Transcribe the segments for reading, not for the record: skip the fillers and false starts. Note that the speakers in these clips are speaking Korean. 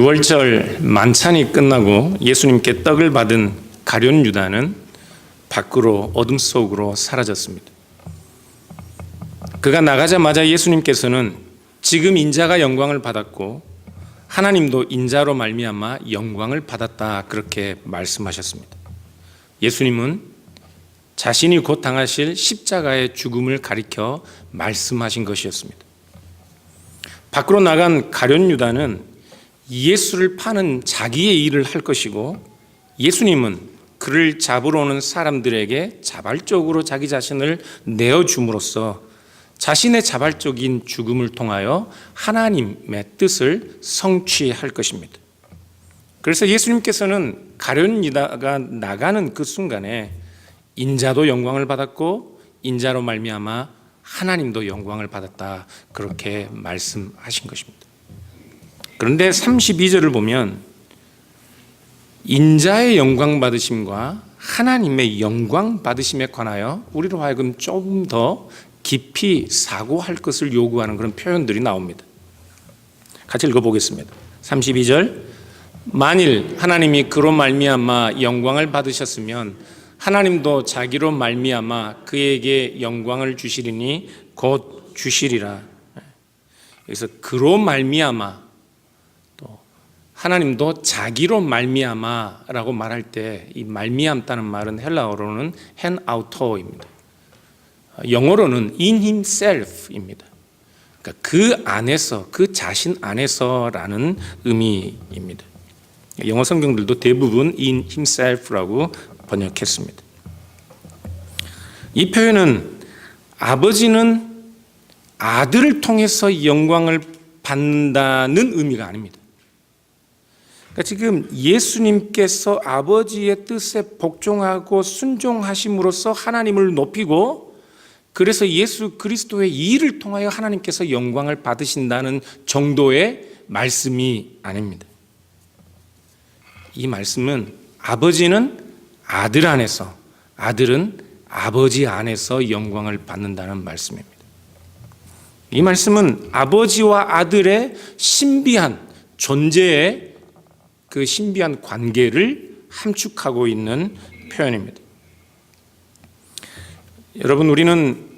유월절 만찬이 끝나고 예수님께 떡을 받은 가룟 유다는 밖으로 어둠 속으로 사라졌습니다. 그가 나가자마자 예수님께서는 지금 인자가 영광을 받았고 하나님도 인자로 말미암아 영광을 받았다, 그렇게 말씀하셨습니다. 예수님은 자신이 곧 당하실 십자가의 죽음을 가리켜 말씀하신 것이었습니다. 밖으로 나간 가룟 유다는 예수를 파는 자기의 일을 할 것이고, 예수님은 그를 잡으러 오는 사람들에게 자발적으로 자기 자신을 내어줌으로써 자신의 자발적인 죽음을 통하여 하나님의 뜻을 성취할 것입니다. 그래서 예수님께서는 가룟 유다가 나가는 그 순간에 인자도 영광을 받았고 인자로 말미암아 하나님도 영광을 받았다, 그렇게 말씀하신 것입니다. 그런데 32절을 보면 인자의 영광 받으심과 하나님의 영광 받으심에 관하여 우리로 하여금 조금 더 깊이 사고할 것을 요구하는 그런 표현들이 나옵니다. 같이 읽어보겠습니다. 32절, 만일 하나님이 그로 말미암아 영광을 받으셨으면 하나님도 자기로 말미암아 그에게 영광을 주시리니 곧 주시리라. 그래서 그로 말미암아, 또 하나님도 자기로 말미암아라고 말할 때 이 말미암다는 말은 헬라어로는 헨 아우토입니다. 영어로는 in himself입니다. 그러니까 그 안에서, 그 자신 안에서라는 의미입니다. 영어 성경들도 대부분 in himself라고 번역했습니다. 이 표현은 아버지는 아들을 통해서 영광을 받는다는 의미가 아닙니다. 그러니까 지금 예수님께서 아버지의 뜻에 복종하고 순종하심으로써 하나님을 높이고, 그래서 예수 그리스도의 일을 통하여 하나님께서 영광을 받으신다는 정도의 말씀이 아닙니다. 이 말씀은 아버지는 아들 안에서, 아들은 아버지 안에서 영광을 받는다는 말씀입니다. 이 말씀은 아버지와 아들의 신비한 존재의 그 신비한 관계를 함축하고 있는 표현입니다. 여러분, 우리는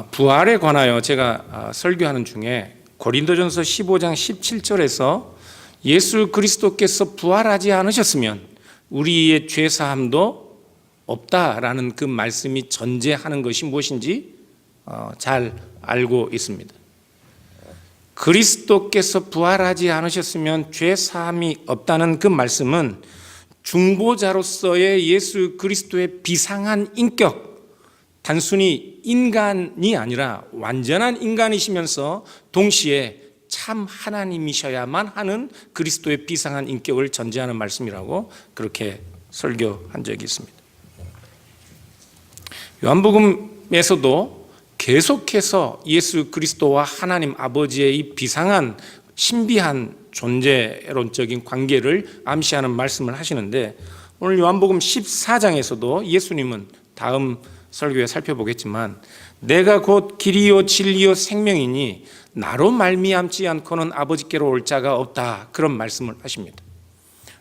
부활에 관하여 제가 설교하는 중에 고린도전서 15장 17절에서 예수 그리스도께서 부활하지 않으셨으면 우리의 죄사함도 없다라는 그 말씀이 전제하는 것이 무엇인지 잘 알고 있습니다. 그리스도께서 부활하지 않으셨으면 죄사함이 없다는 그 말씀은 중보자로서의 예수 그리스도의 비상한 인격, 단순히 인간이 아니라 완전한 인간이시면서 동시에 참 하나님이셔야만 하는 그리스도의 비상한 인격을 전제하는 말씀이라고 그렇게 설교한 적이 있습니다. 요한복음에서도 계속해서 예수 그리스도와 하나님 아버지의 이 비상한 신비한 존재론적인 관계를 암시하는 말씀을 하시는데, 오늘 요한복음 14장에서도 예수님은 다음 설교에 살펴보겠지만 내가 곧 길이요 진리요 생명이니 나로 말미암지 않고는 아버지께로 올 자가 없다, 그런 말씀을 하십니다.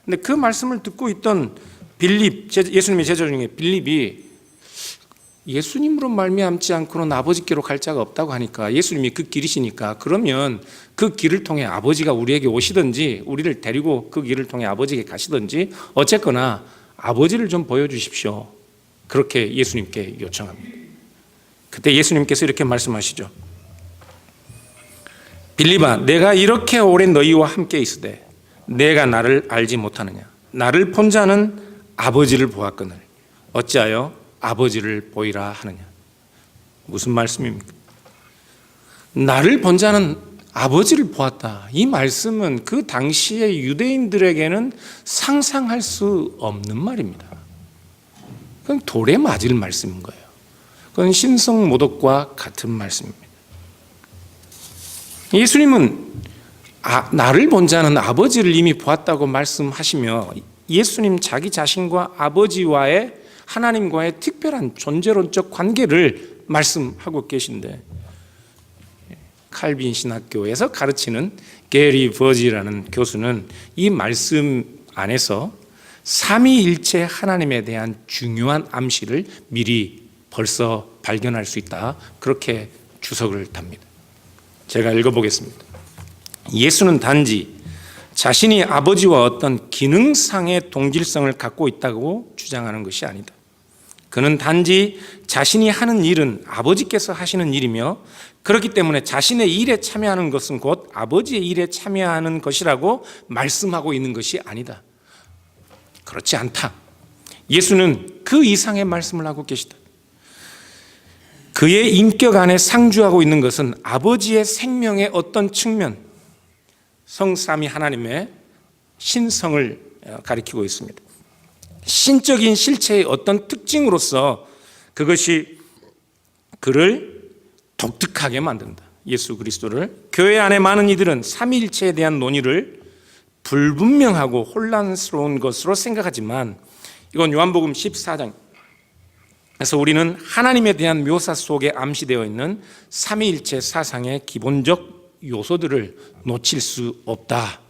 그런데 그 말씀을 듣고 있던 빌립, 예수님의 제자 중에 빌립이 예수님으로 말미암지 않고는 아버지께로 갈 자가 없다고 하니까, 예수님이 그 길이시니까 그러면 그 길을 통해 아버지가 우리에게 오시든지 우리를 데리고 그 길을 통해 아버지에게 가시든지 어쨌거나 아버지를 좀 보여주십시오, 그렇게 예수님께 요청합니다. 그때 예수님께서 이렇게 말씀하시죠. 빌립아, 내가 이렇게 오래 너희와 함께 있으되 내가 나를 알지 못하느냐? 나를 본 자는 아버지를 보았거늘 어찌하여 아버지를 보이라 하느냐? 무슨 말씀입니까? 나를 본 자는 아버지를 보았다. 이 말씀은 그 당시의 유대인들에게는 상상할 수 없는 말입니다. 그건 돌에 맞을 말씀인 거예요. 그건 신성모독과 같은 말씀입니다. 예수님은 나를 본 자는 아버지를 이미 보았다고 말씀하시며 예수님 자기 자신과 아버지와의, 하나님과의 특별한 존재론적 관계를 말씀하고 계신데, 칼빈 신학교에서 가르치는 게리 버지라는 교수는 이 말씀 안에서 삼위일체 하나님에 대한 중요한 암시를 미리 벌써 발견할 수 있다, 그렇게 주석을 답니다. 제가 읽어보겠습니다. 예수는 단지 자신이 아버지와 어떤 기능상의 동질성을 갖고 있다고 주장하는 것이 아니다. 그는 단지 자신이 하는 일은 아버지께서 하시는 일이며 그렇기 때문에 자신의 일에 참여하는 것은 곧 아버지의 일에 참여하는 것이라고 말씀하고 있는 것이 아니다. 그렇지 않다. 예수는 그 이상의 말씀을 하고 계시다. 그의 인격 안에 상주하고 있는 것은 아버지의 생명의 어떤 측면, 성삼위 하나님의 신성을 가리키고 있습니다. 신적인 실체의 어떤 특징으로서 그것이 그를 독특하게 만든다. 예수 그리스도를. 교회 안에 많은 이들은 삼위일체에 대한 논의를 불분명하고 혼란스러운 것으로 생각하지만 이건 요한복음 14장. 그래서 우리는 하나님에 대한 묘사 속에 암시되어 있는 삼위일체 사상의 기본적 요소들을 놓칠 수 없다.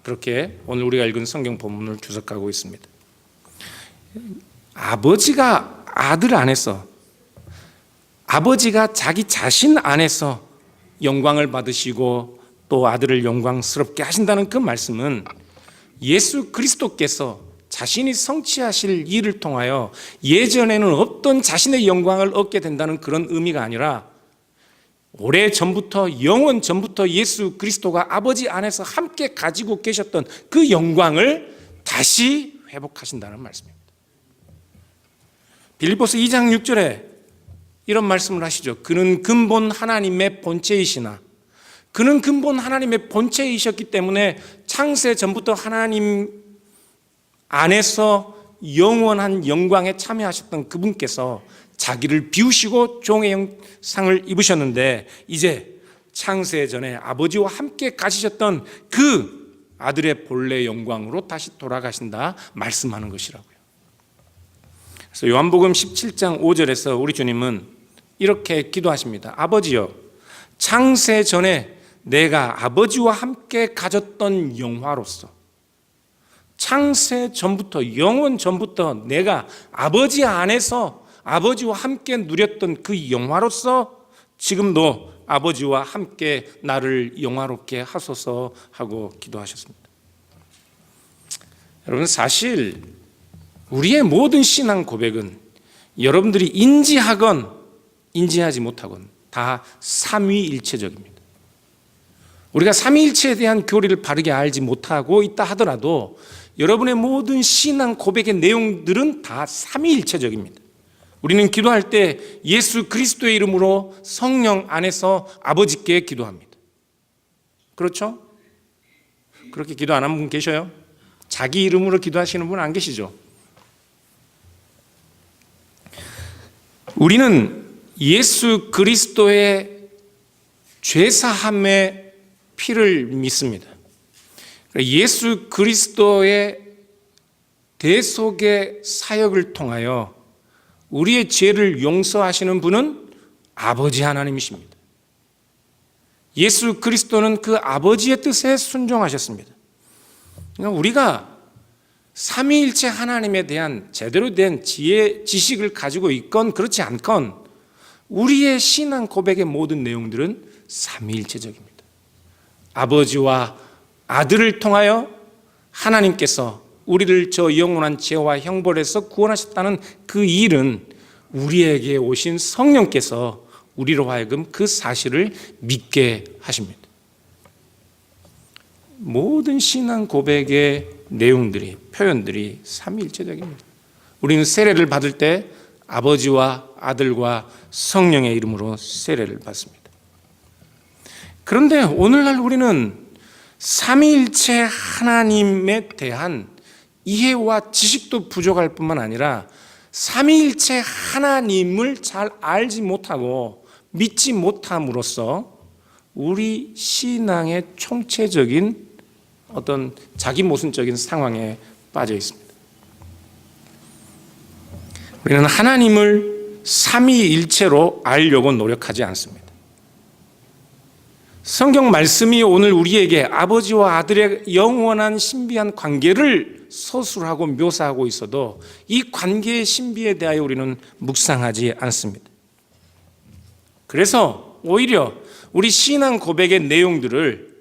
그렇게 오늘 우리가 읽은 성경 본문을 주석하고 있습니다. 아버지가 아들 안에서, 아버지가 자기 자신 안에서 영광을 받으시고 또 아들을 영광스럽게 하신다는 그 말씀은 예수 그리스도께서 자신이 성취하실 일을 통하여 예전에는 없던 자신의 영광을 얻게 된다는 그런 의미가 아니라 오래전부터, 영원 전부터 예수 그리스도가 아버지 안에서 함께 가지고 계셨던 그 영광을 다시 회복하신다는 말씀입니다. 빌립보서 2장 6절에 이런 말씀을 하시죠. 그는 근본 하나님의 본체이시나, 그는 근본 하나님의 본체이셨기 때문에 창세 전부터 하나님 안에서 영원한 영광에 참여하셨던 그분께서 자기를 비우시고 종의 형상을 입으셨는데 이제 창세 전에 아버지와 함께 가지셨던 그 아들의 본래 영광으로 다시 돌아가신다 말씀하는 것이라고요. 그래서 요한복음 17장 5절에서 우리 주님은 이렇게 기도하십니다. 아버지여, 창세 전에 내가 아버지와 함께 가졌던 영화로서, 창세 전부터, 영원 전부터 내가 아버지 안에서 아버지와 함께 누렸던 그 영화로서 지금도 아버지와 함께 나를 영화롭게 하소서 하고 기도하셨습니다. 여러분, 사실 우리의 모든 신앙 고백은 여러분들이 인지하건 인지하지 못하건 다 삼위일체적입니다. 우리가 삼위일체에 대한 교리를 바르게 알지 못하고 있다 하더라도 여러분의 모든 신앙 고백의 내용들은 다 삼위일체적입니다. 우리는 기도할 때 예수 그리스도의 이름으로 성령 안에서 아버지께 기도합니다. 그렇죠? 그렇게 기도 안 하는 분 계셔요? 자기 이름으로 기도하시는 분 안 계시죠? 우리는 예수 그리스도의 죄사함의 피를 믿습니다. 예수 그리스도의 대속의 사역을 통하여 우리의 죄를 용서하시는 분은 아버지 하나님이십니다. 예수 그리스도는 그 아버지의 뜻에 순종하셨습니다. 그러니까 우리가 삼위일체 하나님에 대한 제대로 된 지식을 가지고 있건 그렇지 않건 우리의 신앙 고백의 모든 내용들은 삼위일체적입니다. 아버지와 아들을 통하여 하나님께서 우리를 저 영원한 죄와 형벌에서 구원하셨다는 그 일은 우리에게 오신 성령께서 우리로 하여금 그 사실을 믿게 하십니다. 모든 신앙 고백의 내용들이, 표현들이 삼위일체적입니다. 우리는 세례를 받을 때 아버지와 아들과 성령의 이름으로 세례를 받습니다. 그런데 오늘날 우리는 삼위일체 하나님에 대한 이해와 지식도 부족할 뿐만 아니라 삼위일체 하나님을 잘 알지 못하고 믿지 못함으로써 우리 신앙의 총체적인 어떤 자기 모순적인 상황에 빠져 있습니다. 우리는 하나님을 삼위일체로 알려고 노력하지 않습니다. 성경 말씀이 오늘 우리에게 아버지와 아들의 영원한 신비한 관계를 서술하고 묘사하고 있어도 이 관계의 신비에 대하여 우리는 묵상하지 않습니다. 그래서 오히려 우리 신앙 고백의 내용들을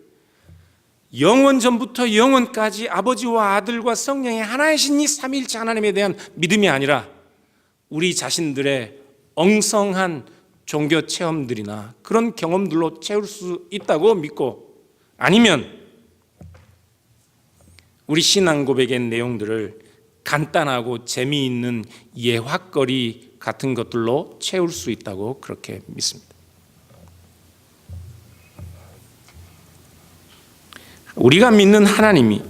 영원 전부터 영원까지 아버지와 아들과 성령의 하나이신 이 삼위일체 하나님에 대한 믿음이 아니라 우리 자신들의 엉성한 종교 체험들이나 그런 경험들로 채울 수 있다고 믿고, 아니면 우리 신앙 고백의 내용들을 간단하고 재미있는 예화거리 같은 것들로 채울 수 있다고 그렇게 믿습니다. 우리가 믿는 하나님이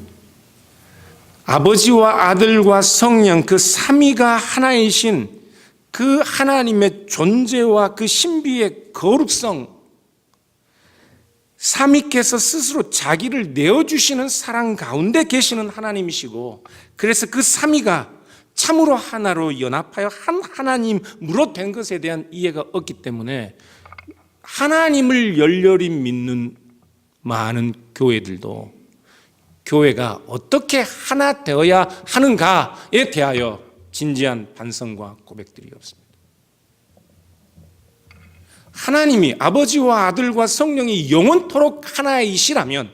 아버지와 아들과 성령 그 삼위가 하나이신 그 하나님의 존재와 그 신비의 거룩성, 삼위께서 스스로 자기를 내어주시는 사랑 가운데 계시는 하나님이시고, 그래서 그 삼위가 참으로 하나로 연합하여 한 하나님으로 된 것에 대한 이해가 없기 때문에 하나님을 열렬히 믿는 많은 교회들도 교회가 어떻게 하나 되어야 하는가에 대하여 진지한 반성과 고백들이 없습니다. 하나님이 아버지와 아들과 성령이 영원토록 하나이시라면,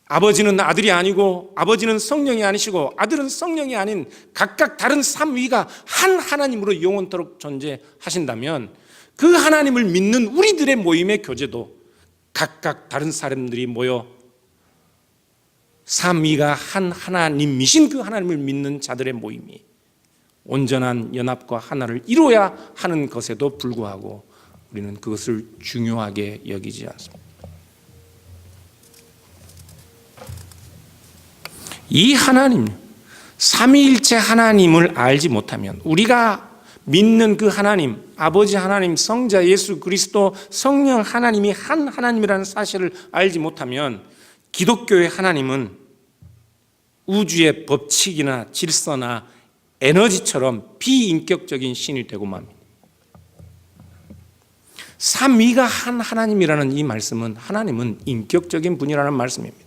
아버지는 아들이 아니고 아버지는 성령이 아니시고 아들은 성령이 아닌 각각 다른 삼위가 한 하나님으로 영원토록 존재하신다면, 그 하나님을 믿는 우리들의 모임의 교제도 각각 다른 사람들이 모여 삼위가 한 하나님이신 그 하나님을 믿는 자들의 모임이 온전한 연합과 하나를 이루어야 하는 것에도 불구하고 우리는 그것을 중요하게 여기지 않습니다. 이 하나님, 삼위일체 하나님을 알지 못하면, 우리가 믿는 그 하나님, 아버지 하나님, 성자 예수 그리스도, 성령 하나님이 한 하나님이라는 사실을 알지 못하면 기독교의 하나님은 우주의 법칙이나 질서나 에너지처럼 비인격적인 신이 되고 맙니다. 삼위가 한 하나님이라는 이 말씀은 하나님은 인격적인 분이라는 말씀입니다.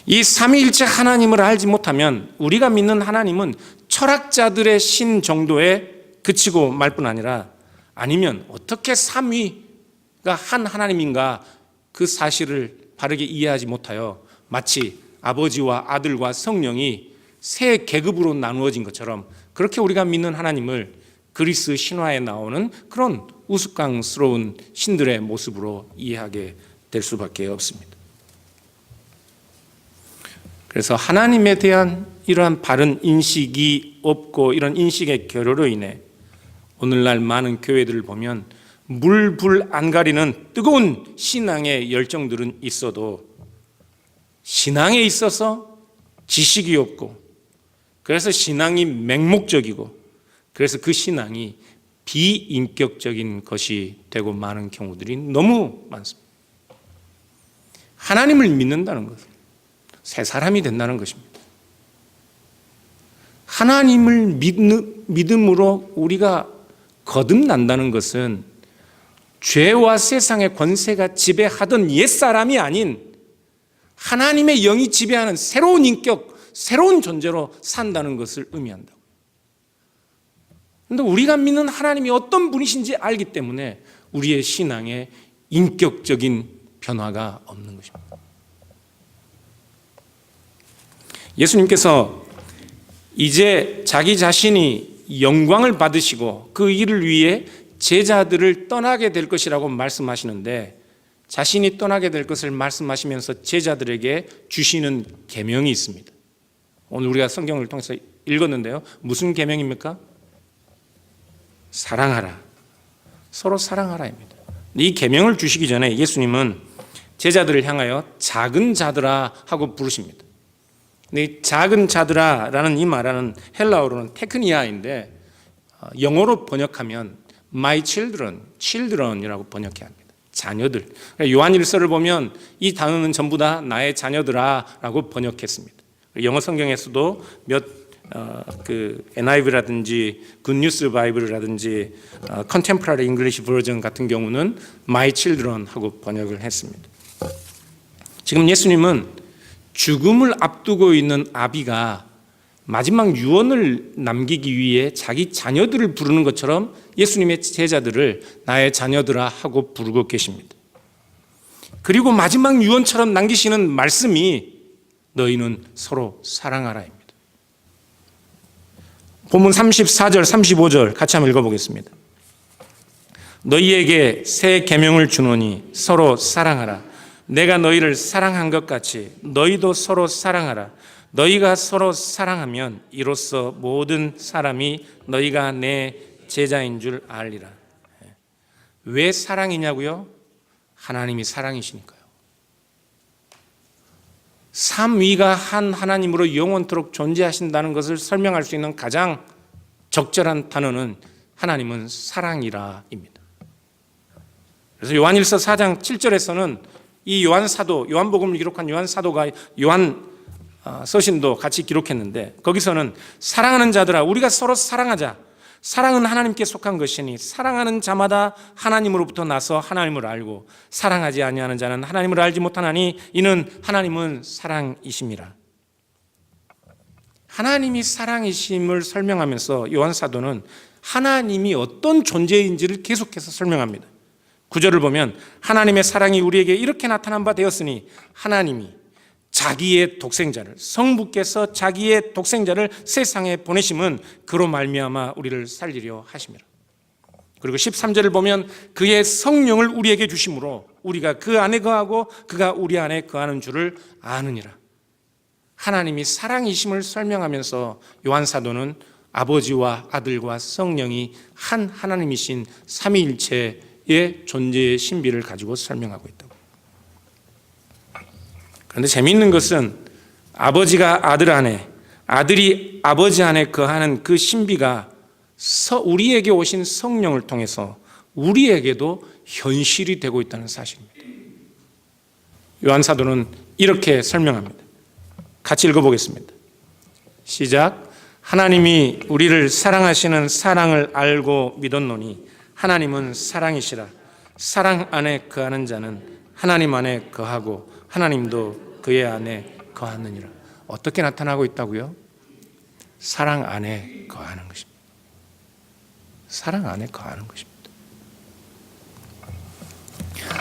이 삼위일체 하나님을 알지 못하면 우리가 믿는 하나님은 철학자들의 신 정도에 그치고 말 뿐 아니라, 아니면 어떻게 삼위가 한 하나님인가 그 사실을 바르게 이해하지 못하여 마치 아버지와 아들과 성령이 세 계급으로 나누어진 것처럼 그렇게 우리가 믿는 하나님을 그리스 신화에 나오는 그런 우스꽝스러운 신들의 모습으로 이해하게 될 수밖에 없습니다. 그래서 하나님에 대한 이러한 바른 인식이 없고 이런 인식의 결여로 인해 오늘날 많은 교회들을 보면 물불 안 가리는 뜨거운 신앙의 열정들은 있어도 신앙에 있어서 지식이 없고, 그래서 신앙이 맹목적이고, 그래서 그 신앙이 비인격적인 것이 되고 많은 경우들이 너무 많습니다. 하나님을 믿는다는 것은 새 사람이 된다는 것입니다. 하나님을 믿음으로 우리가 거듭난다는 것은 죄와 세상의 권세가 지배하던 옛사람이 아닌 하나님의 영이 지배하는 새로운 인격, 새로운 존재로 산다는 것을 의미한다고. 그런데 우리가 믿는 하나님이 어떤 분이신지 알기 때문에 우리의 신앙에 인격적인 변화가 없는 것입니다. 예수님께서 이제 자기 자신이 영광을 받으시고 그 일을 위해 제자들을 떠나게 될 것이라고 말씀하시는데, 자신이 떠나게 될 것을 말씀하시면서 제자들에게 주시는 계명이 있습니다. 오늘 우리가 성경을 통해서 읽었는데요. 무슨 계명입니까? 사랑하라. 서로 사랑하라입니다. 이 계명을 주시기 전에 예수님은 제자들을 향하여 작은 자들아 하고 부르십니다. 근데 이 작은 자들아라는 이 말은 헬라어로는 테크니아인데 영어로 번역하면 my children이라고 번역해야 합니다. 자녀들. 요한일서를 보면 이 단어는 전부 다 나의 자녀들아라고 번역했습니다. 영어 성경에서도 몇 그 NIV라든지 굿뉴스 바이블이라든지 컨템포러리 잉글리시 버전 같은 경우는 My Children 하고 번역을 했습니다. 지금 예수님은 죽음을 앞두고 있는 아비가 마지막 유언을 남기기 위해 자기 자녀들을 부르는 것처럼 예수님의 제자들을 나의 자녀들아 하고 부르고 계십니다. 그리고 마지막 유언처럼 남기시는 말씀이 너희는 서로 사랑하라입니다. 본문 34절 35절 같이 한번 읽어보겠습니다. 너희에게 새 계명을 주노니 서로 사랑하라. 내가 너희를 사랑한 것 같이 너희도 서로 사랑하라. 너희가 서로 사랑하면 이로써 모든 사람이 너희가 내 제자인 줄 알리라. 왜 사랑이냐고요? 하나님이 사랑이시니까요. 삼위가 한 하나님으로 영원토록 존재하신다는 것을 설명할 수 있는 가장 적절한 단어는 하나님은 사랑이라입니다. 그래서 요한일서 4장 7절에서는 이 요한사도, 요한복음을 기록한 요한사도가 요한 서신도 같이 기록했는데 거기서는 사랑하는 자들아 우리가 서로 사랑하자. 사랑은 하나님께 속한 것이니 사랑하는 자마다 하나님으로부터 나서 하나님을 알고 사랑하지 아니하는 자는 하나님을 알지 못하나니 이는 하나님은 사랑이심이라. 하나님이 사랑이심을 설명하면서 요한사도는 하나님이 어떤 존재인지를 계속해서 설명합니다. 9절을 보면 하나님의 사랑이 우리에게 이렇게 나타난 바 되었으니 하나님이 자기의 독생자를 성부께서 자기의 독생자를 세상에 보내심은 그로 말미암아 우리를 살리려 하심이라. 그리고 13절을 보면 그의 성령을 우리에게 주심으로 우리가 그 안에 거하고 그가 우리 안에 거하는 줄을 아느니라. 하나님이 사랑이심을 설명하면서 요한사도는 아버지와 아들과 성령이 한 하나님이신 삼위일체의 존재의 신비를 가지고 설명하고 있다고. 그런데 재미있는 것은 아버지가 아들 안에, 아들이 아버지 안에 거하는 그 신비가 우리에게 오신 성령을 통해서 우리에게도 현실이 되고 있다는 사실입니다. 요한사도는 이렇게 설명합니다. 같이 읽어보겠습니다. 시작. 하나님이 우리를 사랑하시는 사랑을 알고 믿었노니 하나님은 사랑이시라. 사랑 안에 거하는 자는 하나님 안에 거하고 하나님도 그의 안에 거하느니라. 어떻게 나타나고 있다고요? 사랑 안에 거하는 것입니다. 사랑 안에 거하는 것입니다.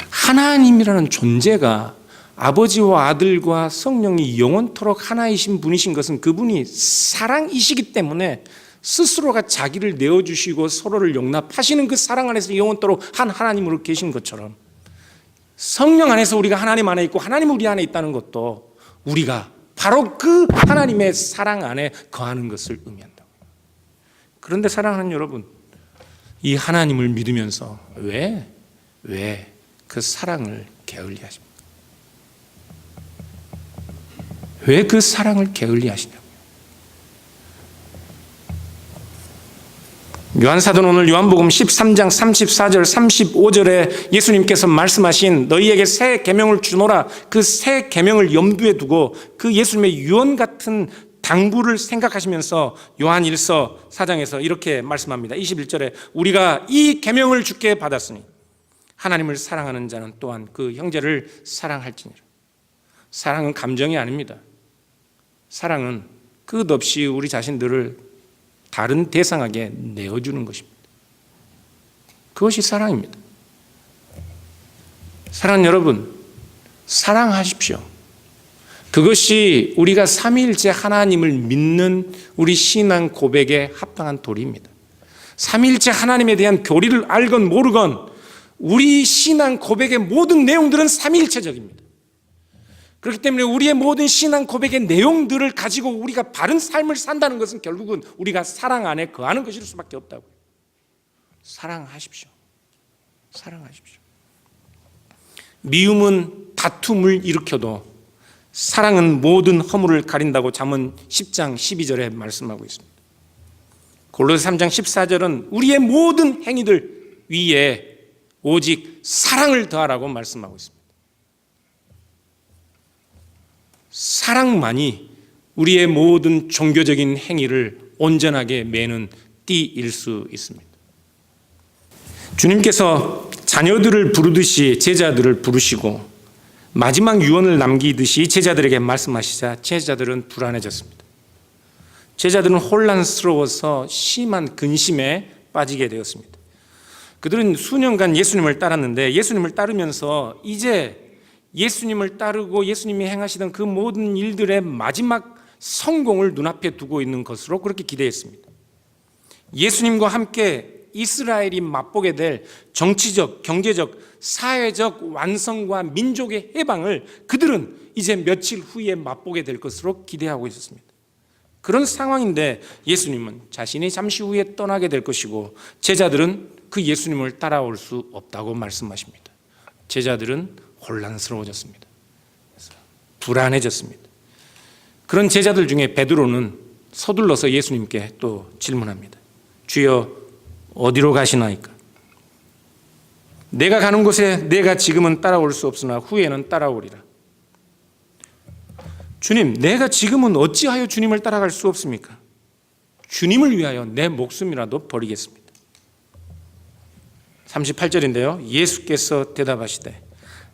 하나님이라는 존재가 아버지와 아들과 성령이 영원토록 하나이신 분이신 것은 그분이 사랑이시기 때문에 스스로가 자기를 내어주시고 서로를 용납하시는 그 사랑 안에서 영원토록 한 하나님으로 계신 것처럼 성령 안에서 우리가 하나님 안에 있고 하나님 우리 안에 있다는 것도 우리가 바로 그 하나님의 사랑 안에 거하는 것을 의미한다. 그런데 사랑하는 여러분, 이 하나님을 믿으면서 왜 그 사랑을 게을리하십니까? 왜 그 사랑을 게을리하시냐고. 요한사도는 오늘 요한복음 13장 34절 35절에 예수님께서 말씀하신 너희에게 새 계명을 주노라, 그 새 계명을 염두에 두고 그 예수님의 유언 같은 당부를 생각하시면서 요한일서 4장에서 이렇게 말씀합니다. 21절에 우리가 이 계명을 주께 받았으니 하나님을 사랑하는 자는 또한 그 형제를 사랑할지니라. 사랑은 감정이 아닙니다. 사랑은 끝없이 우리 자신들을 다른 대상에게 내어주는 것입니다. 그것이 사랑입니다. 사랑하는 여러분, 사랑하십시오. 그것이 우리가 삼위일체 하나님을 믿는 우리 신앙 고백에 합당한 도리입니다. 삼위일체 하나님에 대한 교리를 알건 모르건 우리 신앙 고백의 모든 내용들은 삼위일체적입니다. 그렇기 때문에 우리의 모든 신앙 고백의 내용들을 가지고 우리가 바른 삶을 산다는 것은 결국은 우리가 사랑 안에 거하는 것일 수밖에 없다고요. 사랑하십시오. 사랑하십시오. 미움은 다툼을 일으켜도 사랑은 모든 허물을 가린다고 잠언 10장 12절에 말씀하고 있습니다. 골로새 3장 14절은 우리의 모든 행위들 위에 오직 사랑을 더하라고 말씀하고 있습니다. 사랑만이 우리의 모든 종교적인 행위를 온전하게 매는 띠일 수 있습니다. 주님께서 자녀들을 부르듯이 제자들을 부르시고 마지막 유언을 남기듯이 제자들에게 말씀하시자 제자들은 불안해졌습니다. 제자들은 혼란스러워서 심한 근심에 빠지게 되었습니다. 그들은 수년간 예수님을 따랐는데 예수님을 따르면서 이제 예수님을 따르고 예수님이 행하시던 그 모든 일들의 마지막 성공을 눈앞에 두고 있는 것으로 그렇게 기대했습니다. 예수님과 함께 이스라엘이 맛보게 될 정치적, 경제적, 사회적 완성과 민족의 해방을 그들은 이제 며칠 후에 맛보게 될 것으로 기대하고 있었습니다. 그런 상황인데 예수님은 자신이 잠시 후에 떠나게 될 것이고 제자들은 그 예수님을 따라올 수 없다고 말씀하십니다. 제자들은 혼란스러워졌습니다. 불안해졌습니다. 그런 제자들 중에 베드로는 서둘러서 예수님께 또 질문합니다. 주여, 어디로 가시나이까? 내가 가는 곳에 내가 지금은 따라올 수 없으나 후에는 따라오리라. 주님, 내가 지금은 어찌하여 주님을 따라갈 수 없습니까? 주님을 위하여 내 목숨이라도 버리겠습니다. 38절인데요. 예수께서 대답하시되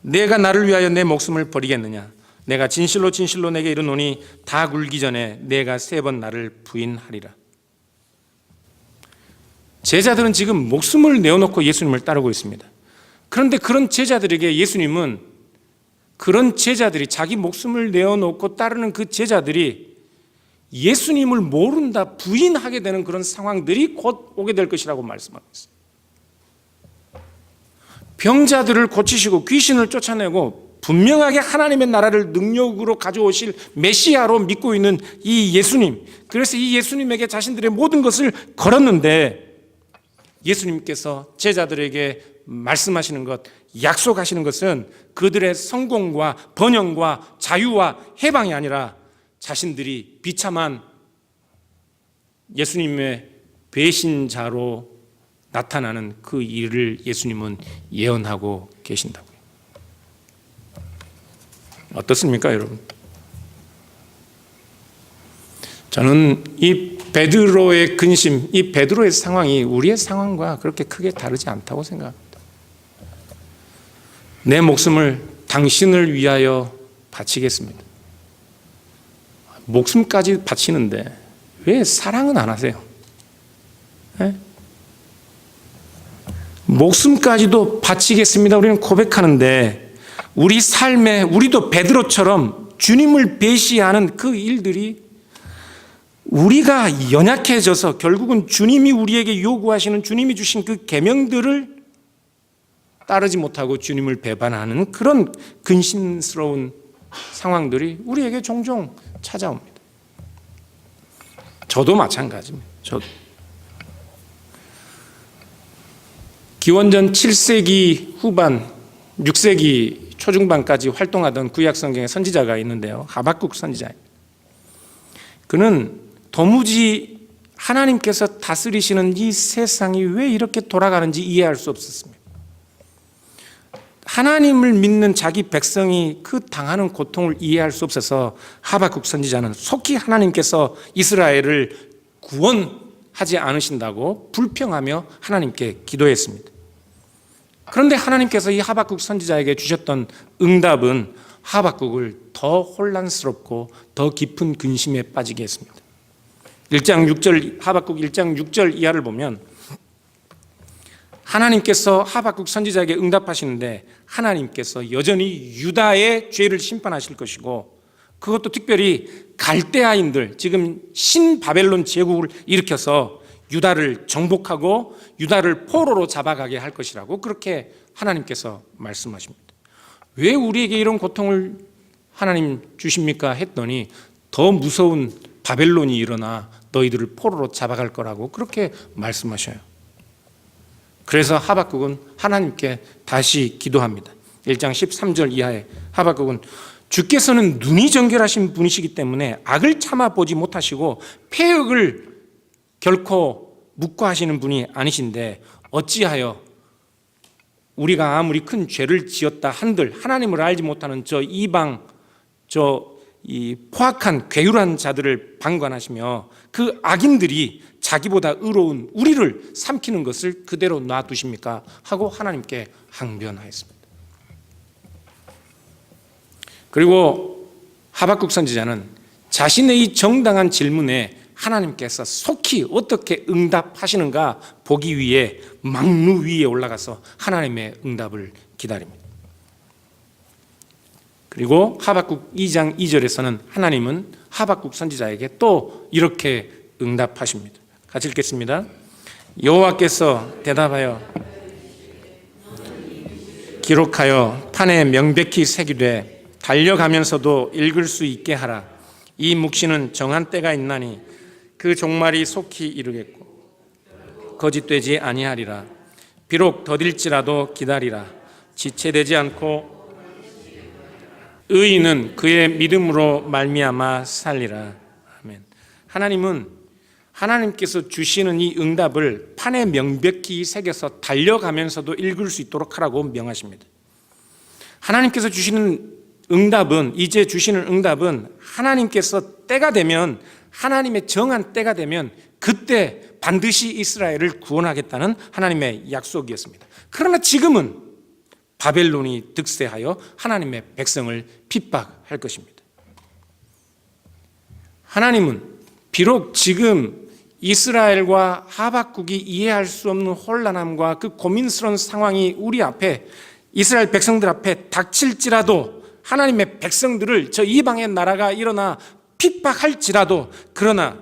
내가 나를 위하여 내 목숨을 버리겠느냐? 내가 진실로 진실로 내게 이르노니 다 굴기 전에 내가 3번 나를 부인하리라. 제자들은 지금 목숨을 내어놓고 예수님을 따르고 있습니다. 그런데 그런 제자들에게 예수님은 그런 제자들이 자기 목숨을 내어놓고 따르는 그 제자들이 예수님을 모른다 부인하게 되는 그런 상황들이 곧 오게 될 것이라고 말씀하고 있어요. 병자들을 고치시고 귀신을 쫓아내고 분명하게 하나님의 나라를 능력으로 가져오실 메시아로 믿고 있는 이 예수님, 그래서 이 예수님에게 자신들의 모든 것을 걸었는데 예수님께서 제자들에게 말씀하시는 것, 약속하시는 것은 그들의 성공과 번영과 자유와 해방이 아니라 자신들이 비참한 예수님의 배신자로 나타나는 그 일을 예수님은 예언하고 계신다고요. 어떻습니까, 여러분? 저는 이 베드로의 근심, 이 베드로의 상황이 우리의 상황과 그렇게 크게 다르지 않다고 생각합니다. 내 목숨을 당신을 위하여 바치겠습니다. 목숨까지 바치는데 왜 사랑은 안 하세요? 네? 목숨까지도 바치겠습니다. 우리는 고백하는데 우리 삶에 우리도 베드로처럼 주님을 배신하는 그 일들이 우리가 연약해져서 결국은 주님이 우리에게 요구하시는 주님이 주신 그 계명들을 따르지 못하고 주님을 배반하는 그런 근심스러운 상황들이 우리에게 종종 찾아옵니다. 저도 마찬가지입니다. 저도. 기원전 7세기 후반 6세기 초중반까지 활동하던 구약성경의 선지자가 있는데요. 하박국 선지자입니다. 그는 도무지 하나님께서 다스리시는 이 세상이 왜 이렇게 돌아가는지 이해할 수 없었습니다. 하나님을 믿는 자기 백성이 그 당하는 고통을 이해할 수 없어서 하박국 선지자는 속히 하나님께서 이스라엘을 구원하지 않으신다고 불평하며 하나님께 기도했습니다. 그런데 하나님께서 이 하박국 선지자에게 주셨던 응답은 하박국을 더 혼란스럽고 더 깊은 근심에 빠지게 했습니다. 1장 6절, 하박국 1장 6절 이하를 보면 하나님께서 하박국 선지자에게 응답하시는데 하나님께서 여전히 유다의 죄를 심판하실 것이고 그것도 특별히 갈대아인들, 지금 신바벨론 제국을 일으켜서 유다를 정복하고 유다를 포로로 잡아가게 할 것이라고 그렇게 하나님께서 말씀하십니다. 왜 우리에게 이런 고통을 하나님 주십니까? 했더니 더 무서운 바벨론이 일어나 너희들을 포로로 잡아갈 거라고 그렇게 말씀하셔요. 그래서 하박국은 하나님께 다시 기도합니다. 1장 13절 이하에 하박국은 주께서는 눈이 정결하신 분이시기 때문에 악을 참아보지 못하시고 패역을 결코 묵과하시는 분이 아니신데 어찌하여 우리가 아무리 큰 죄를 지었다 한들 하나님을 알지 못하는 저 이방 저 이 포악한 괴율한 자들을 방관하시며 그 악인들이 자기보다 의로운 우리를 삼키는 것을 그대로 놔두십니까? 하고 하나님께 항변하였습니다. 그리고 하박국 선지자는 자신의 이 정당한 질문에 하나님께서 속히 어떻게 응답하시는가 보기 위해 망루 위에 올라가서 하나님의 응답을 기다립니다. 그리고 하박국 2장 2절에서는 하나님은 하박국 선지자에게 또 이렇게 응답하십니다. 같이 읽겠습니다. 여호와께서 대답하여 기록하여 판에 명백히 새기되 달려가면서도 읽을 수 있게 하라. 이 묵시는 정한 때가 있나니 그 종말이 속히 이르겠고 거짓되지 아니하리라. 비록 더딜지라도 기다리라. 지체되지 않고 의인은 그의 믿음으로 말미암아 살리라. 아멘. 하나님께서 주시는 이 응답을 판에 명백히 새겨서 달려가면서도 읽을 수 있도록 하라고 명하십니다. 하나님께서 주시는 응답은, 이제 주시는 응답은 하나님께서 때가 되면, 하나님의 정한 때가 되면 그때 반드시 이스라엘을 구원하겠다는 하나님의 약속이었습니다. 그러나 지금은 바벨론이 득세하여 하나님의 백성을 핍박할 것입니다. 하나님은 비록 지금 이스라엘과 하박국이 이해할 수 없는 혼란함과 그 고민스러운 상황이 우리 앞에, 이스라엘 백성들 앞에 닥칠지라도, 하나님의 백성들을 저 이방의 나라가 일어나 핍박할지라도, 그러나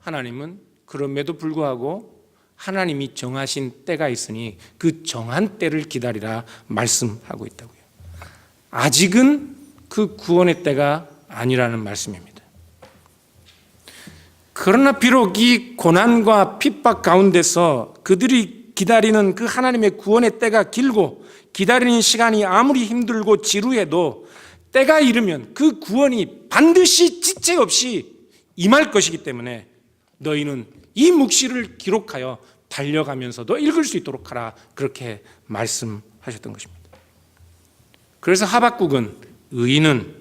하나님은 그럼에도 불구하고 하나님이 정하신 때가 있으니 그 정한 때를 기다리라 말씀하고 있다고요. 아직은 그 구원의 때가 아니라는 말씀입니다. 그러나 비록 이 고난과 핍박 가운데서 그들이 기다리는 그 하나님의 구원의 때가 길고 기다리는 시간이 아무리 힘들고 지루해도 때가 이르면 그 구원이 반드시 지체 없이 임할 것이기 때문에 너희는 이 묵시를 기록하여 달려가면서도 읽을 수 있도록 하라, 그렇게 말씀하셨던 것입니다. 그래서 하박국은 의인은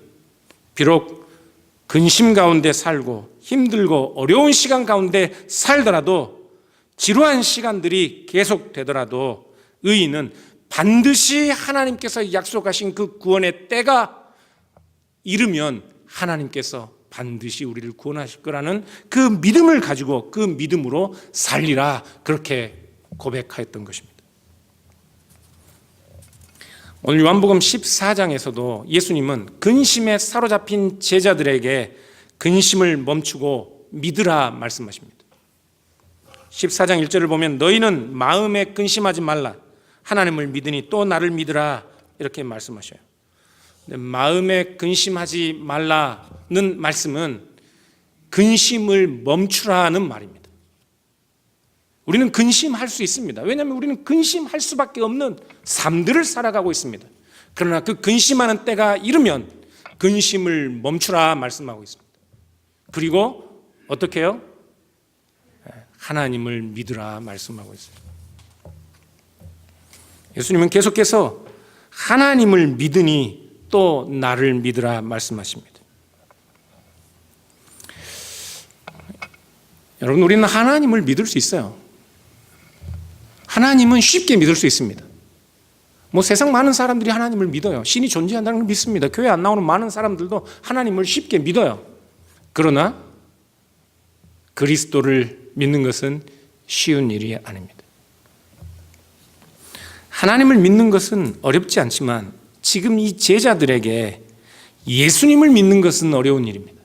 비록 근심 가운데 살고 힘들고 어려운 시간 가운데 살더라도, 지루한 시간들이 계속되더라도 의인은 반드시 하나님께서 약속하신 그 구원의 때가 이르면 하나님께서 반드시 우리를 구원하실 거라는 그 믿음을 가지고 그 믿음으로 살리라, 그렇게 고백하였던 것입니다. 오늘 요한복음 14장에서도 예수님은 근심에 사로잡힌 제자들에게 근심을 멈추고 믿으라 말씀하십니다. 14장 1절을 보면 너희는 마음에 근심하지 말라, 하나님을 믿으니 또 나를 믿으라, 이렇게 말씀하셔요. 마음에 근심하지 말라는 말씀은 근심을 멈추라는 말입니다. 우리는 근심할 수 있습니다. 왜냐하면 우리는 근심할 수밖에 없는 삶들을 살아가고 있습니다. 그러나 그 근심하는 때가 이르면 근심을 멈추라 말씀하고 있습니다. 그리고 어떻게 해요? 하나님을 믿으라 말씀하고 있어요. 예수님은 계속해서 하나님을 믿으니 또 나를 믿으라 말씀하십니다. 여러분, 우리는 하나님을 믿을 수 있어요. 하나님은 쉽게 믿을 수 있습니다. 세상 많은 사람들이 하나님을 믿어요. 신이 존재한다는 걸 믿습니다. 교회 안 나오는 많은 사람들도 하나님을 쉽게 믿어요. 그러나 그리스도를 믿는 것은 쉬운 일이 아닙니다. 하나님을 믿는 것은 어렵지 않지만 지금 이 제자들에게 예수님을 믿는 것은 어려운 일입니다.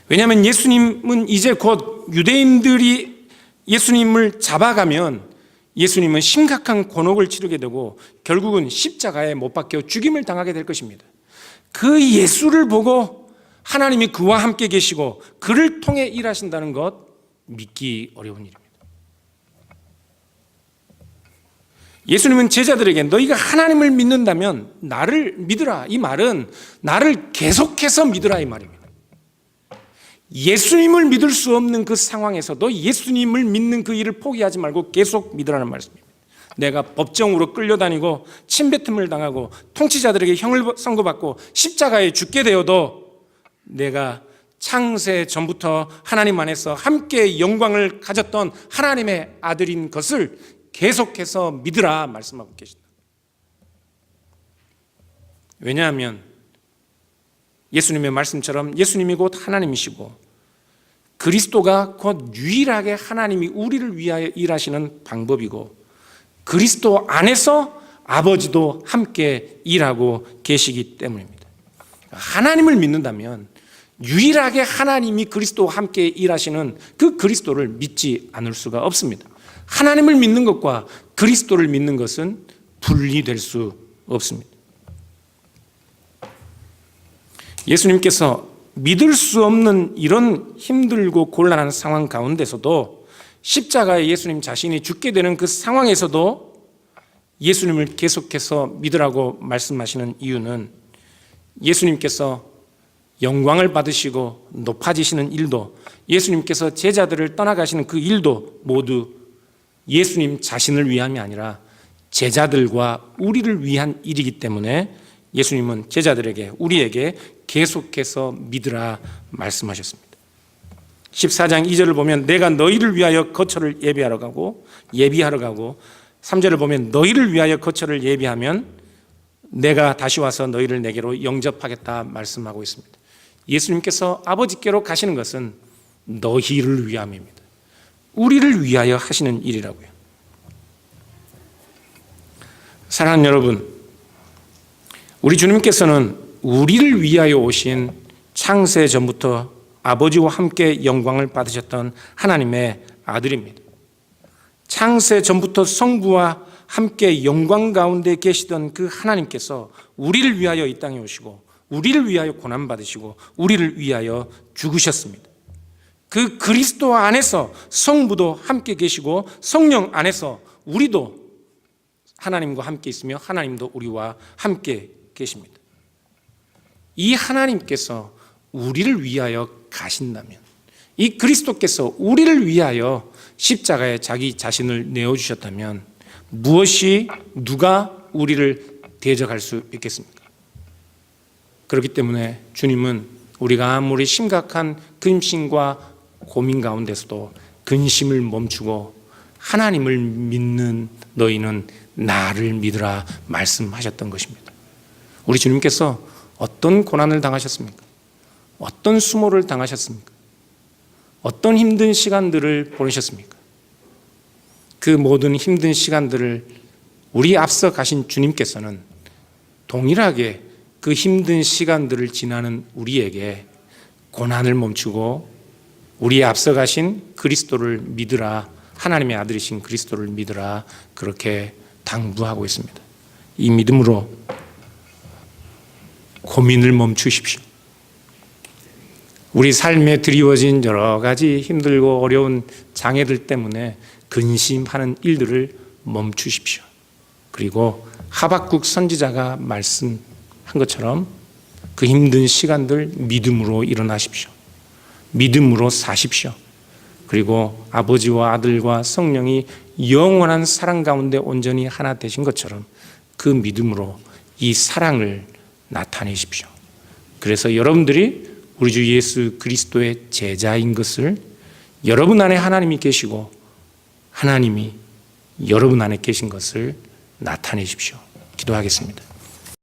왜냐하면 예수님은 이제 곧 유대인들이 예수님을 잡아가면 예수님은 심각한 곤혹을 치르게 되고 결국은 십자가에 못 박혀 죽임을 당하게 될 것입니다. 그 예수를 보고 하나님이 그와 함께 계시고 그를 통해 일하신다는 것, 믿기 어려운 일입니다. 예수님은 제자들에게 너희가 하나님을 믿는다면 나를 믿으라, 이 말은 나를 계속해서 믿으라, 이 말입니다. 예수님을 믿을 수 없는 그 상황에서도 예수님을 믿는 그 일을 포기하지 말고 계속 믿으라는 말씀입니다. 내가 법정으로 끌려다니고 침뱉음을 당하고 통치자들에게 형을 선고받고 십자가에 죽게 되어도 내가 창세 전부터 하나님 안에서 함께 영광을 가졌던 하나님의 아들인 것을 계속해서 믿으라 말씀하고 계신다. 왜냐하면 예수님의 말씀처럼 예수님이 곧 하나님이시고 그리스도가 곧 유일하게 하나님이 우리를 위하여 일하시는 방법이고 그리스도 안에서 아버지도 함께 일하고 계시기 때문입니다. 하나님을 믿는다면 유일하게 하나님이 그리스도와 함께 일하시는 그 그리스도를 믿지 않을 수가 없습니다. 하나님을 믿는 것과 그리스도를 믿는 것은 분리될 수 없습니다. 예수님께서 믿을 수 없는 이런 힘들고 곤란한 상황 가운데서도 십자가에 예수님 자신이 죽게 되는 그 상황에서도 예수님을 계속해서 믿으라고 말씀하시는 이유는 예수님께서 영광을 받으시고 높아지시는 일도 예수님께서 제자들을 떠나가시는 그 일도 모두 예수님 자신을 위함이 아니라 제자들과 우리를 위한 일이기 때문에 예수님은 제자들에게 우리에게 계속해서 믿으라 말씀하셨습니다. 14장 2절을 보면 내가 너희를 위하여 거처를 예비하러 가고 3절을 보면 너희를 위하여 거처를 예비하면 내가 다시 와서 너희를 내게로 영접하겠다 말씀하고 있습니다. 예수님께서 아버지께로 가시는 것은 너희를 위함입니다. 우리를 위하여 하시는 일이라고요. 사랑하는 여러분, 우리 주님께서는 우리를 위하여 오신 창세 전부터 아버지와 함께 영광을 받으셨던 하나님의 아들입니다. 창세 전부터 성부와 함께 영광 가운데 계시던 그 하나님께서 우리를 위하여 이 땅에 오시고 우리를 위하여 고난받으시고 우리를 위하여 죽으셨습니다. 그 그리스도 안에서 성부도 함께 계시고 성령 안에서 우리도 하나님과 함께 있으며 하나님도 우리와 함께 계십니다. 이 하나님께서 우리를 위하여 가신다면 이 그리스도께서 우리를 위하여 십자가에 자기 자신을 내어주셨다면 무엇이 누가 우리를 대적할 수 있겠습니까? 그렇기 때문에 주님은 우리가 아무리 심각한 근심과 고민 가운데서도 근심을 멈추고 하나님을 믿는 너희는 나를 믿으라 말씀하셨던 것입니다. 우리 주님께서 어떤 고난을 당하셨습니까? 어떤 수모를 당하셨습니까? 어떤 힘든 시간들을 보내셨습니까? 그 모든 힘든 시간들을 우리 앞서 가신 주님께서는 동일하게 그 힘든 시간들을 지나는 우리에게 고난을 멈추고 우리의 앞서 가신 그리스도를 믿으라, 하나님의 아들이신 그리스도를 믿으라 그렇게 당부하고 있습니다. 이 믿음으로 고민을 멈추십시오. 우리 삶에 드리워진 여러 가지 힘들고 어려운 장애들 때문에 근심하는 일들을 멈추십시오. 그리고 하박국 선지자가 말씀한 것처럼 그 힘든 시간들 믿음으로 일어나십시오. 믿음으로 사십시오. 그리고 아버지와 아들과 성령이 영원한 사랑 가운데 온전히 하나 되신 것처럼 그 믿음으로 이 사랑을 나타내십시오. 그래서 여러분들이 우리 주 예수 그리스도의 제자인 것을 여러분 안에 하나님이 계시고 하나님이 여러분 안에 계신 것을 나타내십시오. 기도하겠습니다.